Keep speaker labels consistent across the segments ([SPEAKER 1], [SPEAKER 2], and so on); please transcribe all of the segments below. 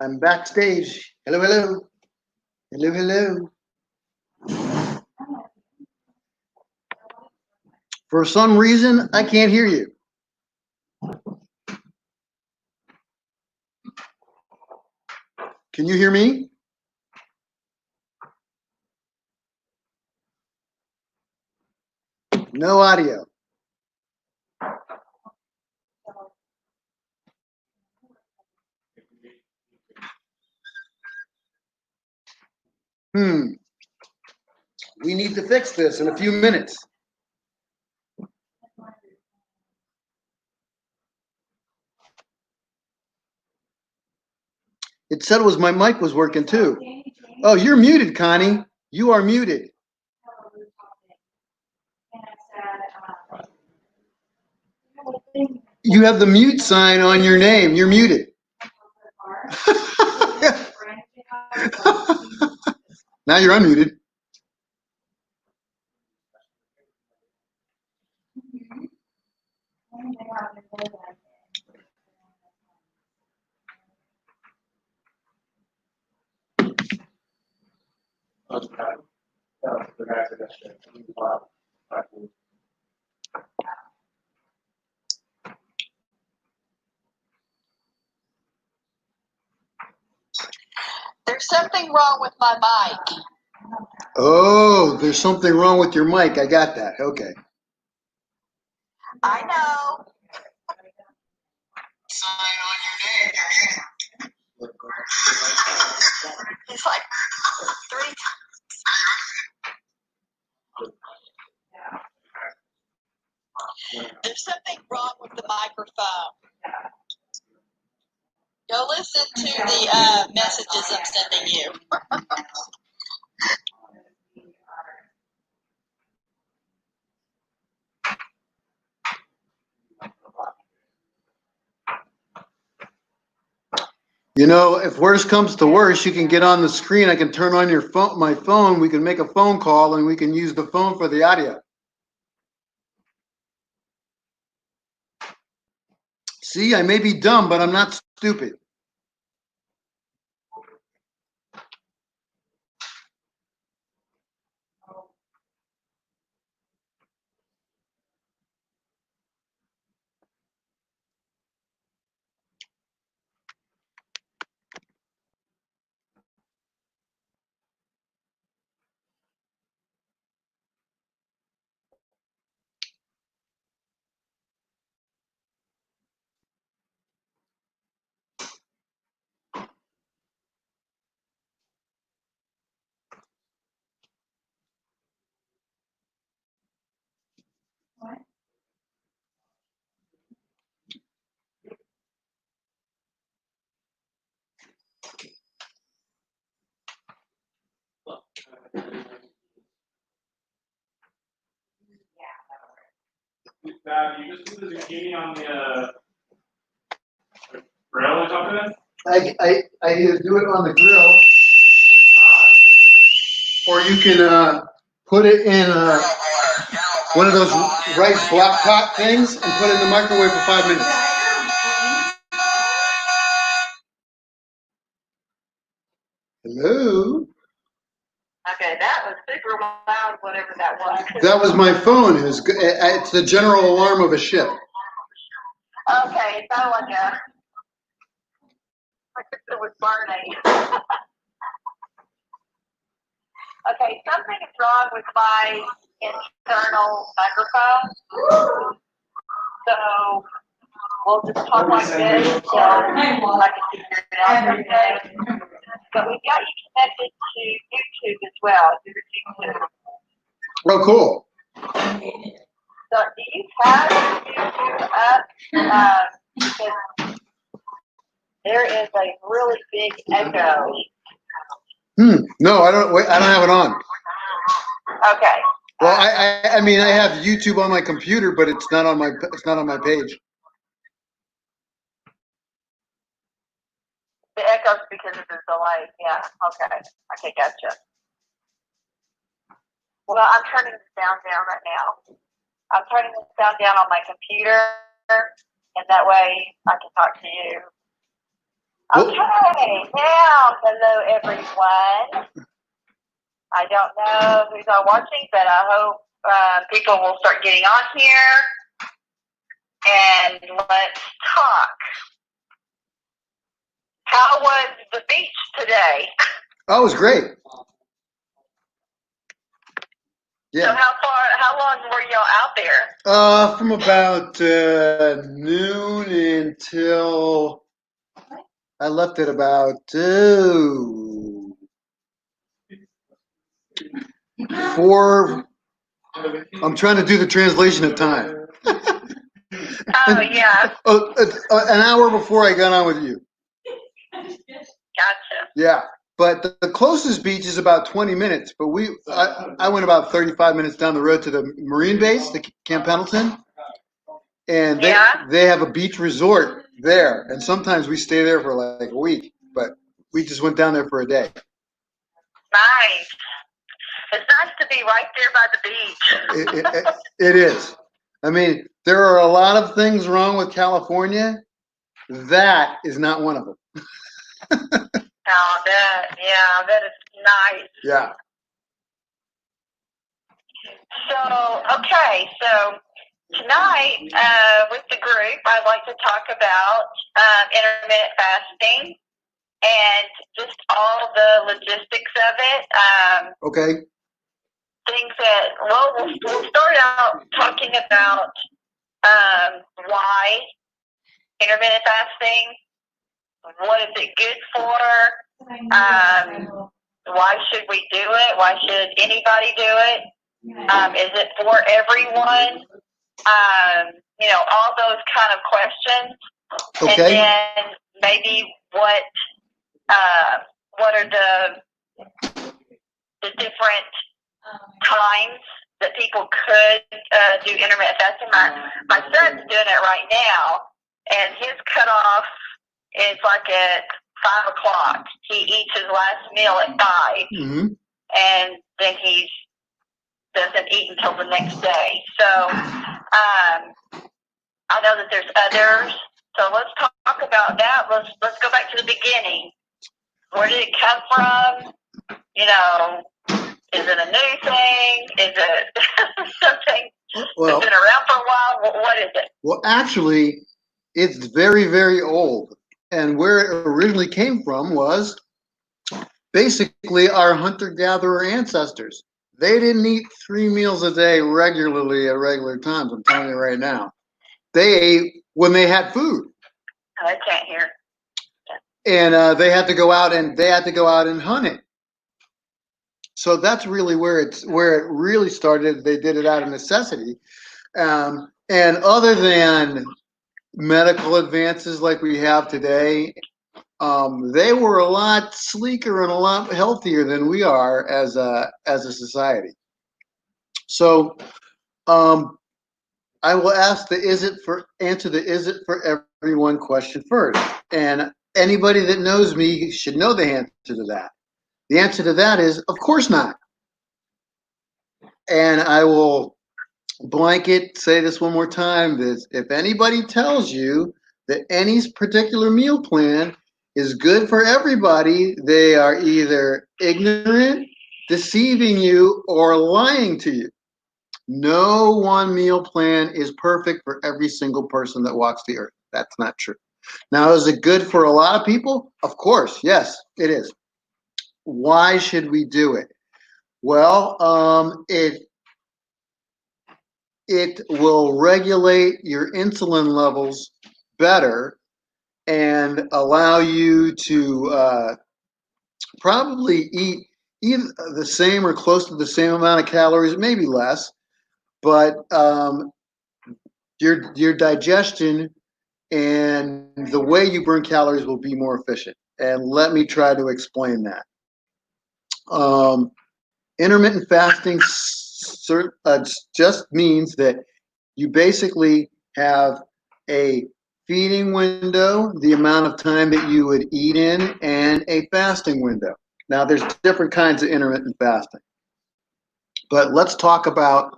[SPEAKER 1] I'm backstage. Hello, hello. Hello, hello. For some reason, I can't hear you. Can you hear me? No audio. We need to fix this in a few minutes. It said it was my mic was working too. Oh, you're muted, Connie. You are muted. You have the mute sign on your name. You're muted. Now you're unmuted.
[SPEAKER 2] There's something wrong with my mic.
[SPEAKER 1] Oh, there's something wrong with your mic. I got that. Okay.
[SPEAKER 2] I know.
[SPEAKER 1] Sign on your name.
[SPEAKER 2] It's like 3 times. There's something wrong with the microphone. Go listen to the messages I'm sending you.
[SPEAKER 1] You know, if worse comes to worse, you can get on the screen. I can turn on your phone, my phone. We can make a phone call, and we can use the phone for the audio. See, I may be dumb, but I'm not stupid.
[SPEAKER 3] You just put the zucchini on the grill or something?
[SPEAKER 1] I either do it on the grill, or you can put it in one of those rice block pot things and put it in the microwave for 5 minutes. Hello?
[SPEAKER 2] Okay, that was super loud, whatever that was.
[SPEAKER 1] That was my phone. It's the general alarm of a ship.
[SPEAKER 2] Okay, it sounded like it was burning. Okay, something is wrong with my internal microphone. So we'll just talk like this until I can figure it out for today. But we've got you connected to YouTube as well. YouTube.
[SPEAKER 1] Oh, cool.
[SPEAKER 2] So do you have YouTube up? Because there is a really big echo.
[SPEAKER 1] No, I don't. Wait, I don't have it on.
[SPEAKER 2] Okay.
[SPEAKER 1] Well, I mean, I have YouTube on my computer, but it's not on my page.
[SPEAKER 2] The echo's because of the delay. Yeah. Okay, gotcha. Well, I'm turning the sound down right now. I'm turning the sound down on my computer, and that way I can talk to you
[SPEAKER 1] Well,
[SPEAKER 2] Okay, now, hello everyone. I don't know who's on watching, but I hope people will start getting on here. And let's talk. How was the beach today?
[SPEAKER 1] oh, it was great.
[SPEAKER 2] So
[SPEAKER 1] Yeah.
[SPEAKER 2] how long were y'all out there?
[SPEAKER 1] From about noon until I left at about 4. I'm trying to do the translation of time.
[SPEAKER 2] Oh, yeah,
[SPEAKER 1] An hour before I got on with you.
[SPEAKER 2] gotcha.
[SPEAKER 1] Yeah, but the closest beach is about 20 minutes. But I went about 35 minutes down the road to the Marine base, the Camp Pendleton, and
[SPEAKER 2] Yeah.
[SPEAKER 1] they have a beach resort there. And sometimes we stay there for like a week. But we just went down there for a day.
[SPEAKER 2] Nice. It's nice to be right there by the beach.
[SPEAKER 1] It is. I mean, there are a lot of things wrong with California. That is not one of them.
[SPEAKER 2] Oh, that is nice.
[SPEAKER 1] Yeah.
[SPEAKER 2] So tonight with the group, I'd like to talk about intermittent fasting and just all the logistics of it.
[SPEAKER 1] Okay.
[SPEAKER 2] Things that, well, we'll start out talking about why intermittent fasting, what is it good for, why should we do it, why should anybody do it, is it for everyone, all those kind of questions.
[SPEAKER 1] Okay.
[SPEAKER 2] And then maybe what are the different times that people could do intermittent fasting. My son's doing it right now, and his cutoff is like at 5 o'clock. He eats his last meal at 5,
[SPEAKER 1] Mm-hmm.
[SPEAKER 2] and then he doesn't eat until the next day. So I know that there's others. So let's talk about that. Let's go back to the beginning. Where did it come from? Is it a new thing? Is it something
[SPEAKER 1] Well,
[SPEAKER 2] that's been around for a while? What is it?
[SPEAKER 1] well, actually, it's very, very old. And where it originally came from was basically our hunter-gatherer ancestors. They didn't eat 3 meals a day regularly at regular times. I'm telling you right now. They ate when they had food.
[SPEAKER 2] I can't hear.
[SPEAKER 1] And they had to go out and hunt it. So that's really where it really started. They did it out of necessity. And other than medical advances like we have today, they were a lot sleeker and a lot healthier than we are as a society. So I will ask answer the is it for everyone question first. And anybody that knows me should know the answer to that. The answer to that is, of course not. And I will blanket say this one more time: this, if anybody tells you that any particular meal plan is good for everybody, they are either ignorant, deceiving you, or lying to you. No one meal plan is perfect for every single person that walks the earth. That's not true. Now, is it good for a lot of people? Of course, yes, it is. Why should we do it? Well, it will regulate your insulin levels better and allow you to probably eat either the same or close to the same amount of calories, maybe less, but your digestion and the way you burn calories will be more efficient. And let me try to explain that. Intermittent fasting just means that you basically have a feeding window, the amount of time that you would eat in, and a fasting window. Now, there's different kinds of intermittent fasting, but let's talk about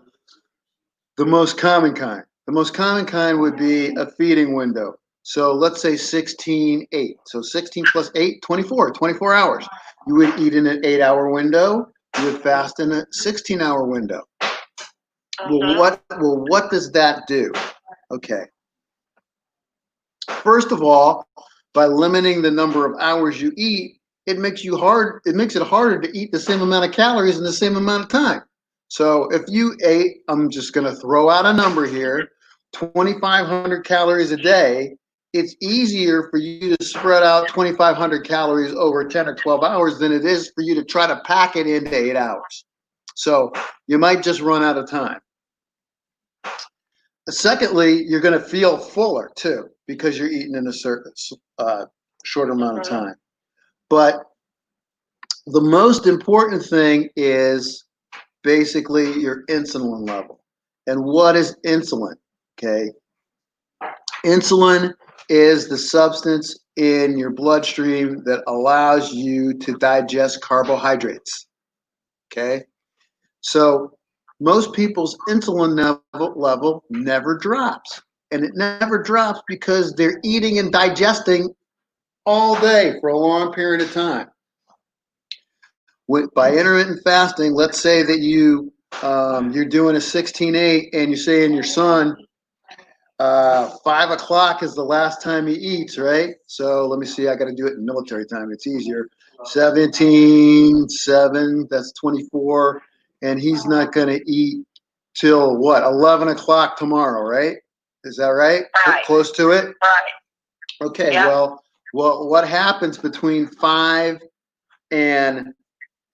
[SPEAKER 1] the most common kind. The most common kind would be a feeding window. So let's say 16/8. So 16 plus 8, 24, 24 hours. You would eat in an 8-hour window. You would fast in a 16-hour window. Well, what does that do? Okay. First of all, by limiting the number of hours you eat, it makes it harder to eat the same amount of calories in the same amount of time. So if you ate, I'm just going to throw out a number here, 2,500 calories a day, it's easier for you to spread out 2,500 calories over 10 or 12 hours than it is for you to try to pack it into 8 hours. So you might just run out of time. Secondly, you're going to feel fuller too because you're eating in a certain shorter amount of time. But the most important thing is basically your insulin level. And what is insulin? Okay. Insulin is the substance in your bloodstream that allows you to digest carbohydrates. Okay. So most people's insulin level never drops. And it never drops because they're eating and digesting all day for a long period of time. By intermittent fasting, let's say that you're doing a 16/8 and you're saying your son 5 o'clock is the last time he eats, right? So let me see, I got to do it in military time. It's easier. 17/7, that's 24. And he's not going to eat till what, 11 o'clock tomorrow, right? Is that right?
[SPEAKER 2] Right.
[SPEAKER 1] Close to it?
[SPEAKER 2] Right.
[SPEAKER 1] Okay,
[SPEAKER 2] Yeah.
[SPEAKER 1] well, what happens between 5 and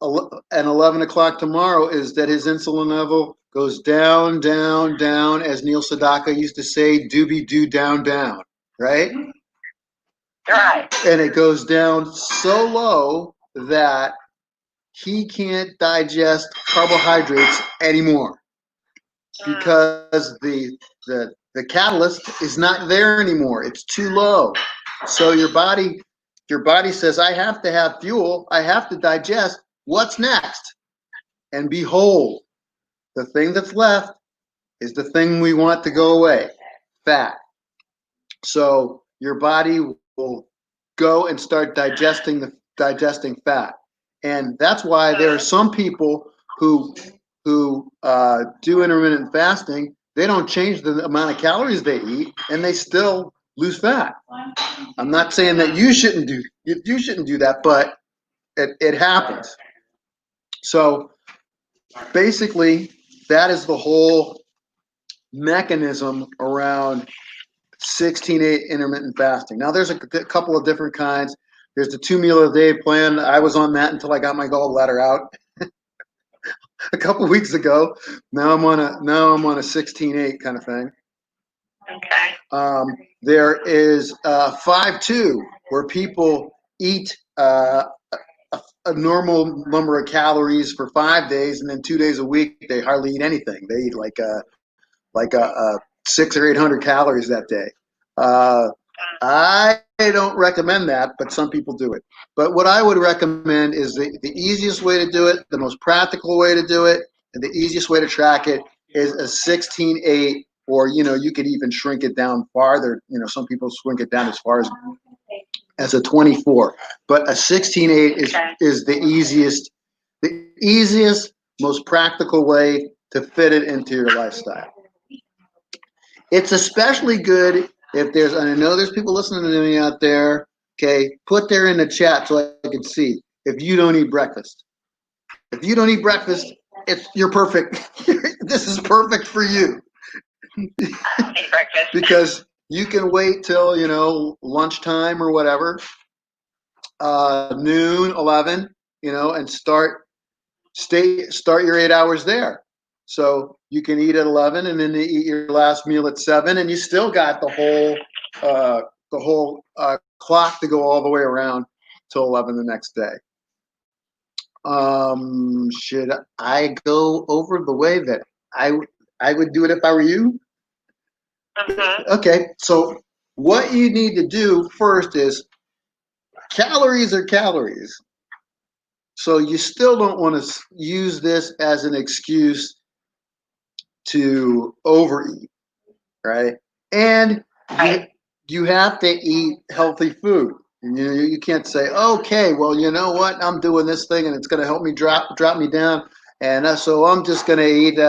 [SPEAKER 1] 11 o'clock tomorrow is that his insulin level goes down, down, down, as Neil Sedaka used to say, doobie-doo, down, down, right?
[SPEAKER 2] Right.
[SPEAKER 1] And it goes down so low that he can't digest carbohydrates anymore because the catalyst is not there anymore. It's too low. So your body says, I have to have fuel. I have to digest. What's next? And behold, the thing that's left is the thing we want to go away, fat. So your body will go and start digesting fat. And that's why there are some people who do intermittent fasting. They don't change the amount of calories they eat, and they still lose fat. I'm not saying that you shouldn't do that, but it happens. So basically, that is the whole mechanism around 16/8 intermittent fasting. Now, there's a couple of different kinds. There's the 2 meal a day plan. I was on that until I got my gallbladder out a couple weeks ago. Now I'm on a 16/8 kind of thing.
[SPEAKER 2] Okay.
[SPEAKER 1] There is 5/2 where people eat a normal number of calories for 5 days, and then 2 days a week they hardly eat anything. They eat like a 600 or 800 calories that day. I don't recommend that, but some people do it. But what I would recommend is the easiest way to do it, the most practical way to do it, and the easiest way to track it is a 16/8, or you could even shrink it down farther. Some people shrink it down as far as a 24. But a 16/8 is the easiest, most practical way to fit it into your lifestyle. It's especially good if and I know there's people listening to me out there, okay, put there in the chat so I can see, if you don't eat breakfast. If you don't eat breakfast, you're perfect. This is perfect for you. Because you can wait till, lunchtime or whatever, noon, 11, and start your 8 hours there. So you can eat at 11 and then you eat your last meal at 7, and you still got the whole clock to go all the way around till 11 the next day. Should I go over the way that I would do it if I were you?
[SPEAKER 2] Mm-hmm.
[SPEAKER 1] Okay, so what you need to do first is, calories are calories. So you still don't want to use this as an excuse to overeat, right? And you have to eat healthy food. You can't say, okay, well, you know what? I'm doing this thing and it's going to help me drop me down. And so I'm just going to eat,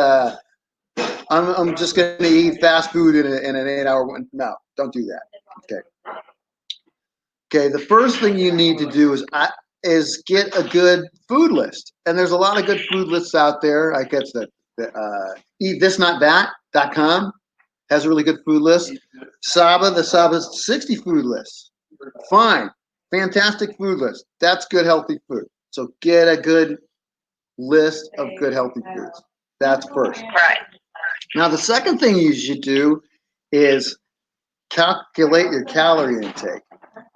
[SPEAKER 1] I'm just going to eat fast food in an 8-hour one. No, don't do that. Okay. Okay. The first thing you need to do is get a good food list. And there's a lot of good food lists out there. I guess the eatthisnotthat.com has a really good food list. The Saba's 60 food list. Fine. Fantastic food list. That's good healthy food. So get a good list of good healthy foods. That's first.
[SPEAKER 2] Right.
[SPEAKER 1] Now the second thing you should do is calculate your calorie intake.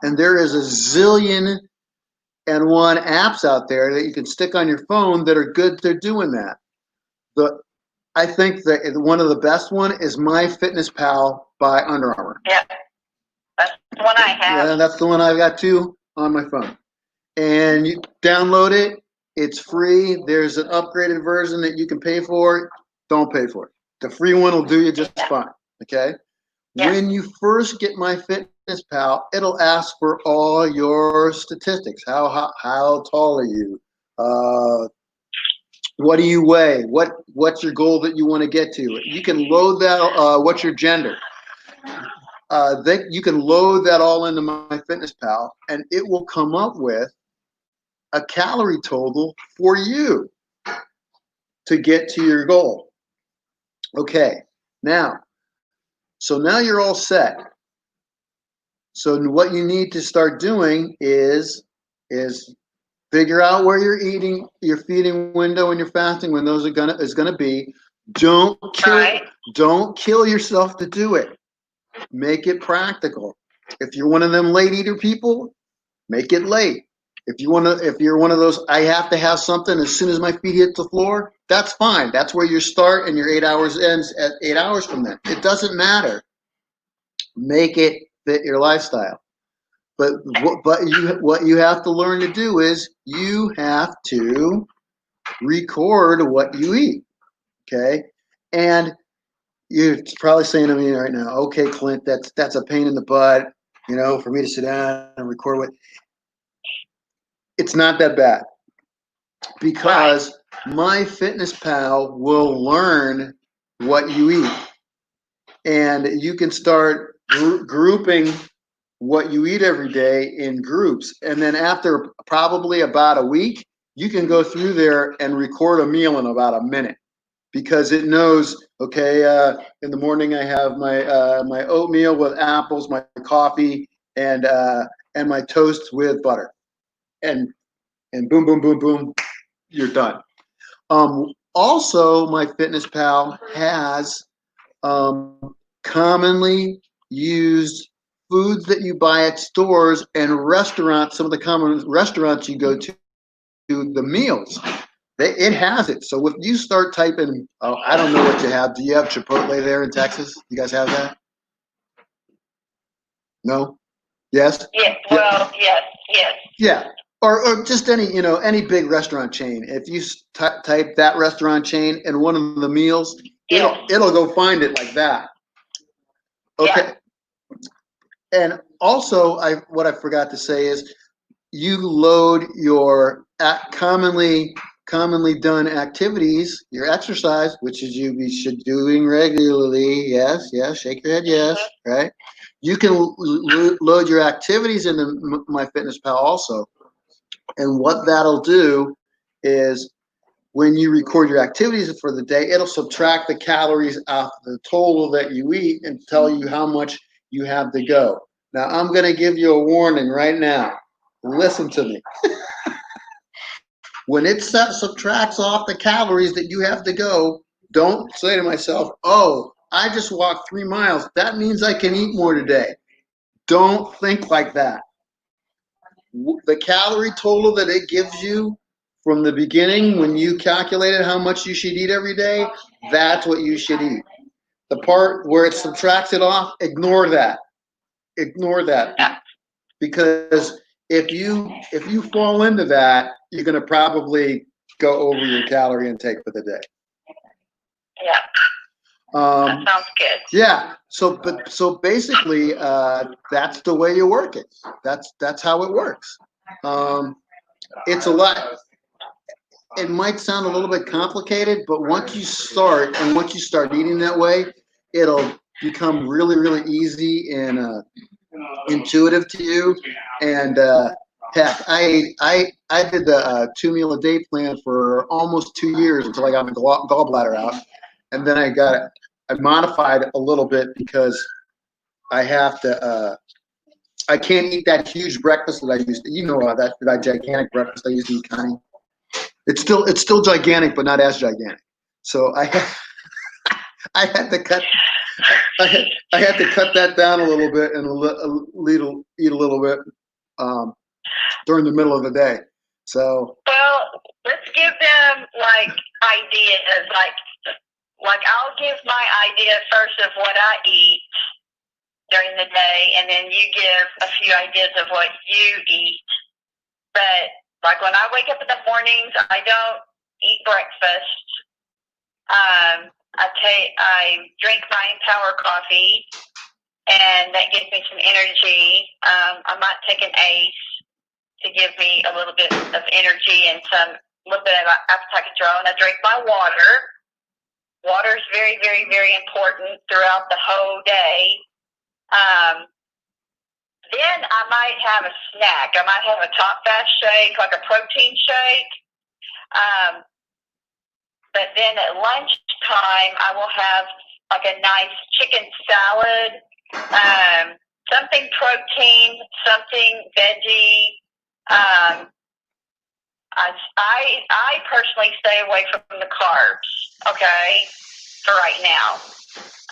[SPEAKER 1] And there is a zillion and one apps out there that you can stick on your phone that are good. They're doing that. I think that one of the best one is MyFitnessPal by Under Armour.
[SPEAKER 2] Yeah. That's the one I have.
[SPEAKER 1] Yeah, that's the one I've got too on my phone. And you download it. It's free. There's an upgraded version that you can pay for. Don't pay for it. The free one will do you just fine. Okay.
[SPEAKER 2] Yeah.
[SPEAKER 1] When you first get MyFitnessPal, it'll ask for all your statistics. How tall are you? What do you weigh? What's your goal that you want to get to? You can load that. What's your gender? You can load that all into MyFitnessPal, and it will come up with a calorie total for you to get to your goal. Okay, so now you're all set. So what you need to start doing is figure out where you're eating, your feeding window and your fasting windows is gonna be. Don't kill yourself to do it. Make it practical. If you're one of them late eater people, make it late. If you're one of those, I have to have something as soon as my feet hit the floor, that's fine. That's where you start and your 8 hours ends at 8 hours from then. It doesn't matter. Make it fit your lifestyle. But what you have to learn to do is you have to record what you eat. Okay? And you're probably saying to me right now, okay, Clint, that's a pain in the butt, for me to sit down and record what. It's not that bad because MyFitnessPal will learn what you eat, and you can start grouping what you eat every day in groups, and then after probably about a week, you can go through there and record a meal in about a minute. Because it knows, okay, in the morning I have my oatmeal with apples, my coffee, and my toast with butter, and boom, boom, boom, boom, you're done. Also, MyFitnessPal has commonly used foods that you buy at stores and restaurants. Some of the common restaurants you go to, the meals. It has it. So if you start typing, I don't know what you have. Do you have Chipotle there in Texas? You guys have that? No? Yes?
[SPEAKER 2] Yes. Well, yes.
[SPEAKER 1] Yeah. Or just any big restaurant chain. If you type that restaurant chain in one of the meals, it'll go find it like that. Okay. Yeah. And also, what I forgot to say is you load your commonly done activities, your exercise, which is you should doing regularly. Yes, shake your head. Yes, right. You can load your activities into MyFitnessPal also, and what that'll do is when you record your activities for the day, it'll subtract the calories off the total that you eat and tell you how much you have to go. Now, I'm going to give you a warning right now. Listen to me. When it subtracts off the calories that you have to go, don't say to myself, oh, I just walked 3 miles. That means I can eat more today. Don't think like that. The calorie total that it gives you from the beginning when you calculated how much you should eat every day, that's what you should eat. The part where it subtracts it off, ignore that. Ignore that. Because if you fall into that, you're going to probably go over your calorie intake for the day.
[SPEAKER 2] That sounds good.
[SPEAKER 1] Yeah. So basically, that's the way you work it. That's how it works. It's a lot. It might sound a little bit complicated, but once you start eating that way, it'll become really, really easy and intuitive to you. And heck, I did the 2 meal a day plan for almost 2 years until I got my gallbladder out, and then I modified it a little bit because I have to. I can't eat that huge breakfast that I used to. That gigantic breakfast I used to eat, Connie. It's still gigantic, but not as gigantic. So I had to cut I had to cut that down a little bit and eat a little bit during the middle of the day. So
[SPEAKER 2] well, let's give them like ideas. Like I'll give my idea first of what I eat during the day, and then you give a few ideas of what you eat. But like when I wake up in the mornings, I don't eat breakfast. I drink my Empower coffee, and that gives me some energy. I might take an ACE to give me a little bit of energy and little bit of appetite control. And I drink my water. Water is very, very, very important throughout the whole day. Then I might have a snack. I might have a top fast shake, like a protein shake. But then at lunchtime, I will have like a nice chicken salad, something protein, something veggie. I personally stay away from the carbs, okay, for right now.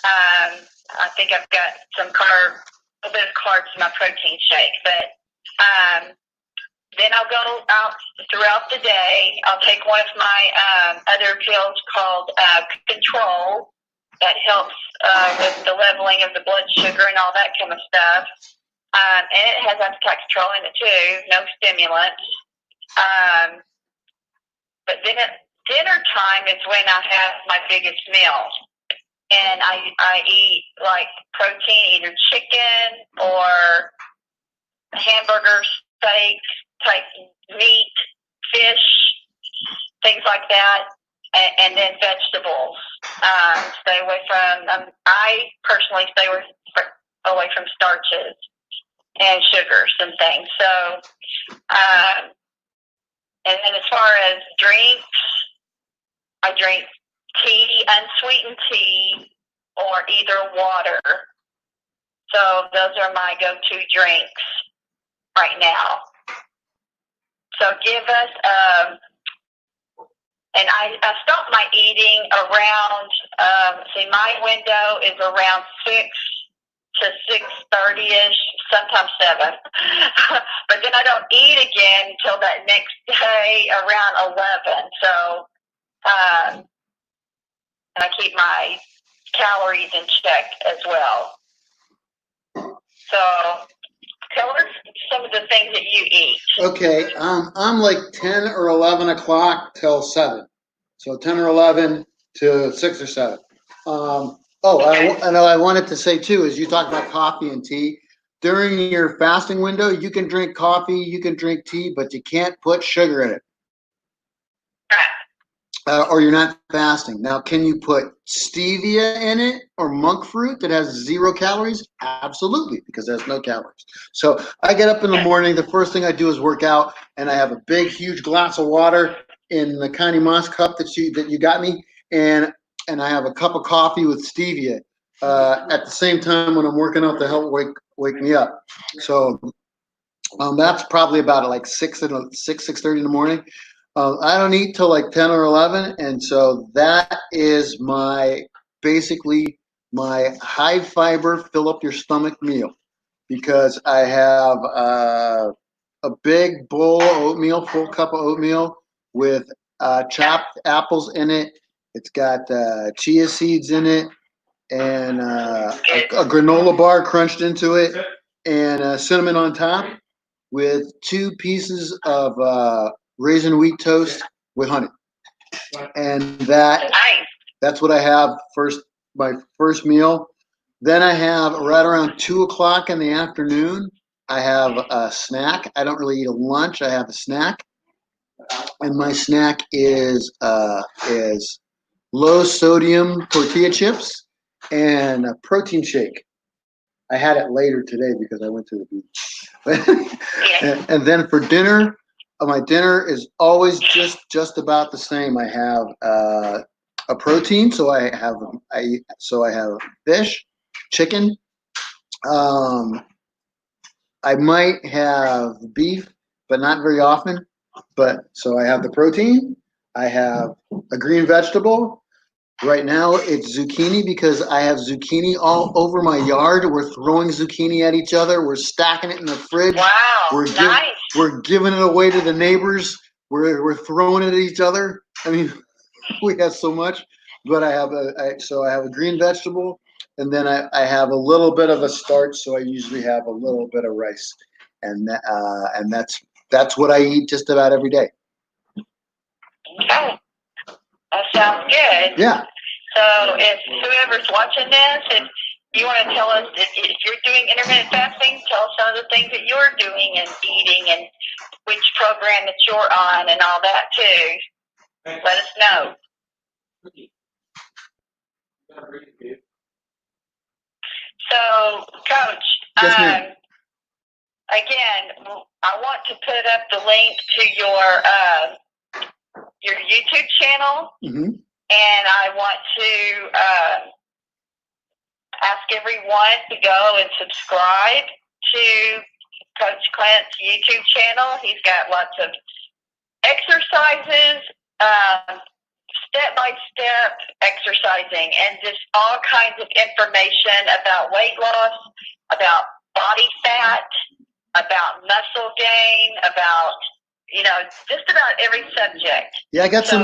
[SPEAKER 2] I think I've got a little bit of carbs in my protein shake, but then I'll go out throughout the day. I'll take one of my other pills called Control that helps with the leveling of the blood sugar and all that kind of stuff. And it has appetite control in it too, no stimulants. But then at dinner time is when I have my biggest meal. And I eat like protein, either chicken or hamburger, steak type meat, fish, things like that, and then vegetables. Stay away from. I personally stay away from starches and sugars and things. So, and then as far as drinks, I drink tea, unsweetened tea, or either water. So those are my go-to drinks right now. So give us, and I stop my eating around, my window is around 6 to 6:30ish, sometimes 7. But then I don't eat again until that next day around 11. So, and I keep my calories in check as well. So tell us some of the things that you eat.
[SPEAKER 1] okay, I'm like 10 or 11 o'clock till 7. So 10 or 11 to 6 or 7. I wanted to say too, as you talk about coffee and tea, during your fasting window, you can drink coffee, you can drink tea, but you can't put sugar in it. Or you're not fasting. Now, can you put stevia in it or monk fruit that has 0 calories? Absolutely, because there's no calories. So I get up in the morning. The first thing I do is work out, and I have a big, huge glass of water in the Connie Moss cup that you got me, and I have a cup of coffee with stevia at the same time when I'm working out to help wake me up. So that's probably about like 6:30 in the morning. I don't eat till like 10 or 11, and so that is basically my high fiber, fill up your stomach meal, because I have a big bowl of oatmeal, full cup of oatmeal with chopped apples in it. It's got chia seeds in it, and a granola bar crunched into it, and cinnamon on top, with 2 pieces of raisin wheat toast with honey. And that's what I have first my first meal. Then I have right around 2 o'clock in the afternoon. I have a snack. I don't really eat a lunch. I have a snack, and my snack is low sodium tortilla chips and a protein shake. I had it later today because I went to the beach. And then for dinner, my dinner is always just about the same. I have a protein, so I have fish, chicken. Um, I might have beef, but not very often. But so I have the protein. I have a green vegetable. Right now it's zucchini because I have zucchini all over my yard. We're throwing zucchini at each other. We're stacking it in the fridge.
[SPEAKER 2] Wow, nice.
[SPEAKER 1] We're giving it away to the neighbors. We're throwing it at each other. I mean, we have so much. But I have I have a green vegetable, and then I have a little bit of a starch. So I usually have a little bit of rice, and that's what I eat just about every day.
[SPEAKER 2] Okay, that sounds good.
[SPEAKER 1] Yeah.
[SPEAKER 2] So if whoever's watching this, if you want to tell us if you're doing intermittent fasting, tell us some of the things that you're doing and eating and which program that you're on and all that too. Let us know. So, Coach,
[SPEAKER 1] Yes, ma'am.
[SPEAKER 2] again, I want to put up the link to your YouTube channel,
[SPEAKER 1] Mm-hmm.
[SPEAKER 2] and I want to ask everyone to go and subscribe to Coach Clint's YouTube channel. He's got lots of exercises, step-by-step exercising, and just all kinds of information about weight loss, about body fat, about muscle gain, about, just about every subject.
[SPEAKER 1] Yeah, I got
[SPEAKER 2] So
[SPEAKER 1] some.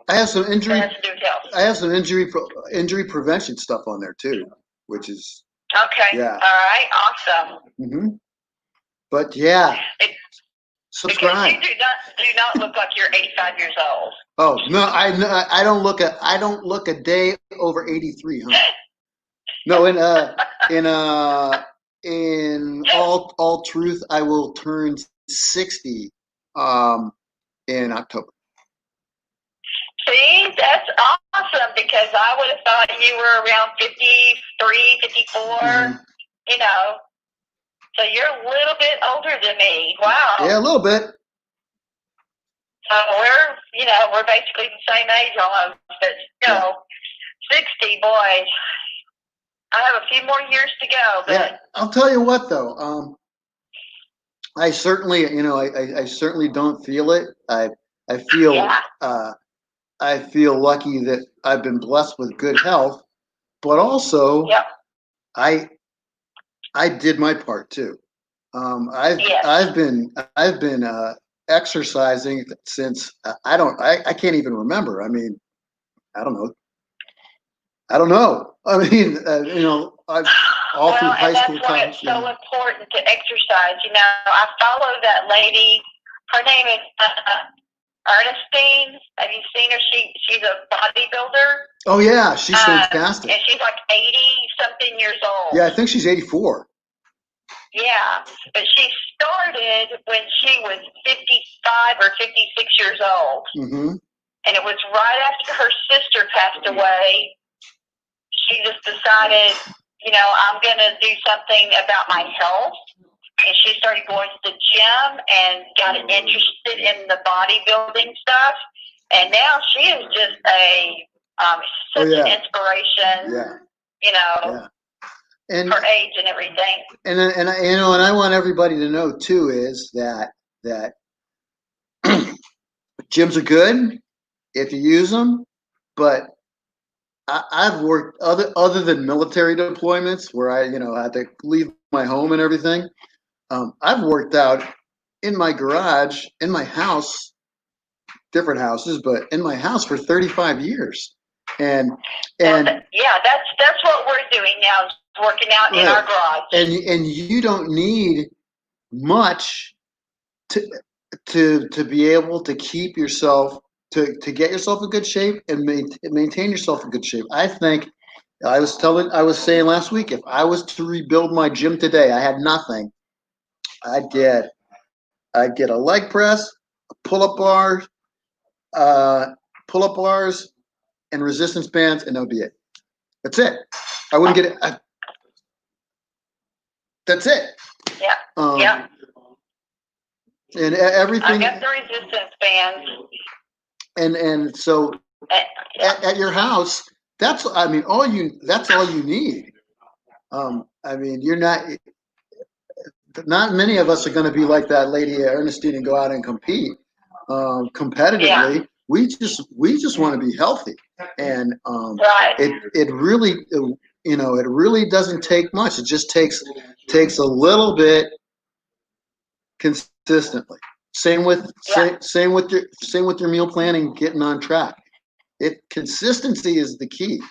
[SPEAKER 1] I have some injury.
[SPEAKER 2] that has to do with health.
[SPEAKER 1] I have some injury prevention stuff on there too, which is
[SPEAKER 2] Okay.
[SPEAKER 1] Yeah.
[SPEAKER 2] All right. Awesome.
[SPEAKER 1] Mm-hmm. But yeah, subscribe.
[SPEAKER 2] Because you do not look like you're 85 years old.
[SPEAKER 1] Oh no, I don't look a day over 83, huh? No, in all truth, I will turn 60 in October.
[SPEAKER 2] See, that's awesome because I would have thought you were around 53, 54,
[SPEAKER 1] Mm-hmm.
[SPEAKER 2] So you're a little bit older than me. Wow.
[SPEAKER 1] Yeah, a little bit.
[SPEAKER 2] So we're basically the same age almost, but 60, boy. I have a few more years to go. But
[SPEAKER 1] Yeah, I'll tell you what though. I certainly, I certainly don't feel it. I feel I feel lucky that I've been blessed with good health, but also I did my part too. I've been exercising since I can't even remember. I mean, I don't know. I mean, I've all through high school,
[SPEAKER 2] that's why it's so important to exercise. I follow that lady. Her name is Ernestine. Have you seen her? She's a bodybuilder.
[SPEAKER 1] Oh yeah, she's fantastic.
[SPEAKER 2] And she's like 80-something years old.
[SPEAKER 1] Yeah, I think she's 84.
[SPEAKER 2] Yeah, but she started when she was 55 or 56 years old.
[SPEAKER 1] Mm-hmm.
[SPEAKER 2] And it was right after her sister passed away. She just decided, I'm going to do something about my health. And she started going to the gym and got interested in the bodybuilding stuff. And now she is just such an inspiration,
[SPEAKER 1] Yeah. And
[SPEAKER 2] her age and everything.
[SPEAKER 1] And I want everybody to know too is that gyms are good if you use them, but I've worked other than military deployments where I had to leave my home and everything. I've worked out in my garage, in my house, different houses, but in my house for 35 years. And
[SPEAKER 2] that's what we're doing now, is working out in our garage.
[SPEAKER 1] And you don't need much to be able to keep yourself to get yourself in good shape and maintain yourself in good shape. I think I was saying last week, if I was to rebuild my gym today, I had nothing. I'd get a leg press, a uh, pull-up bars, and resistance bands, and that would be it. That's it. I wouldn't get it. That's it.
[SPEAKER 2] Yeah. Yeah.
[SPEAKER 1] And
[SPEAKER 2] I
[SPEAKER 1] everything.
[SPEAKER 2] got the resistance bands.
[SPEAKER 1] And so
[SPEAKER 2] Yeah.
[SPEAKER 1] at your house, that's all you need. I mean, not many of us are going to be like that lady Ernestine and go out and compete competitively.
[SPEAKER 2] Yeah.
[SPEAKER 1] We just want to be healthy, and
[SPEAKER 2] Right.
[SPEAKER 1] it really it really doesn't take much. It just takes a little bit consistently. Same with
[SPEAKER 2] Yeah.
[SPEAKER 1] same with your meal planning, getting on track. Consistency is the key.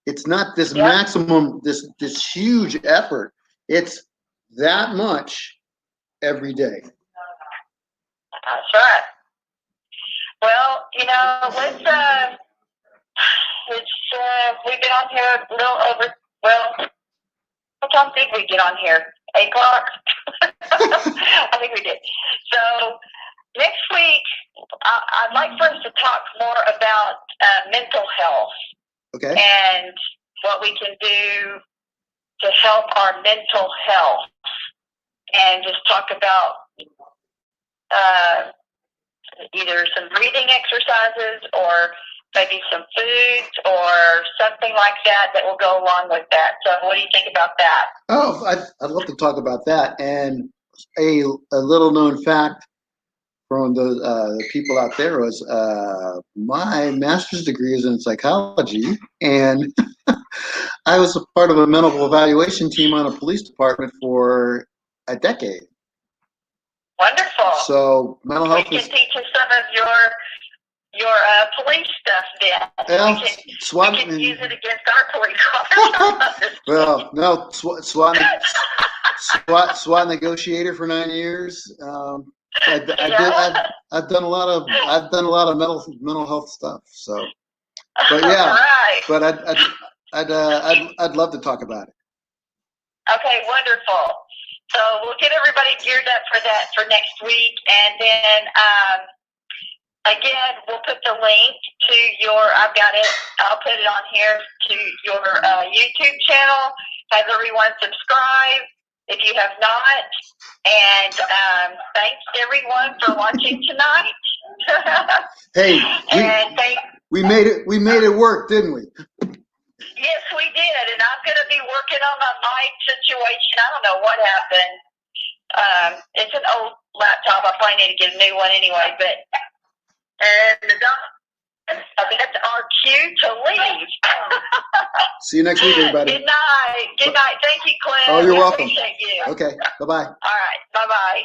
[SPEAKER 1] It's not this
[SPEAKER 2] Yep.
[SPEAKER 1] maximum, this huge effort. It's that much every day.
[SPEAKER 2] That's right. Well, we've been on here a little over. Well, what time did we get on here? 8:00. I think we did. So next week, I'd like for us to talk more about mental health.
[SPEAKER 1] Okay.
[SPEAKER 2] And what we can do to help our mental health, and just talk about either some breathing exercises or maybe some foods or something like that will go along with that. So what do you think about that?
[SPEAKER 1] Oh, I'd love to talk about that. And a little known fact from the people out there was my master's degree is in psychology, and I was a part of a mental evaluation team on a police department for a decade.
[SPEAKER 2] Wonderful.
[SPEAKER 1] So mental health
[SPEAKER 2] we can teach us some of your police stuff then. We can use it against our police officers.
[SPEAKER 1] Well, no, SWAT negotiator for 9 years. I've done a lot of mental health stuff. So, but yeah,
[SPEAKER 2] right.
[SPEAKER 1] But I'd love to talk about it.
[SPEAKER 2] Okay, wonderful. So we'll get everybody geared up for that for next week, and then again we'll put the link to I've got it. I'll put it on here to your YouTube channel. Have everyone subscribe if you have not. And thanks everyone for watching tonight.
[SPEAKER 1] Hey, we made it work, didn't we?
[SPEAKER 2] Yes, we did, and I'm going to be working on my mic situation. I don't know what happened. It's an old laptop. I probably need to get a new one anyway. And that's our cue to leave.
[SPEAKER 1] See you next week, everybody.
[SPEAKER 2] Good night. Good night. Thank you, Clint.
[SPEAKER 1] Oh, you're welcome.
[SPEAKER 2] Appreciate you.
[SPEAKER 1] Okay. Bye-bye.
[SPEAKER 2] All right. Bye-bye.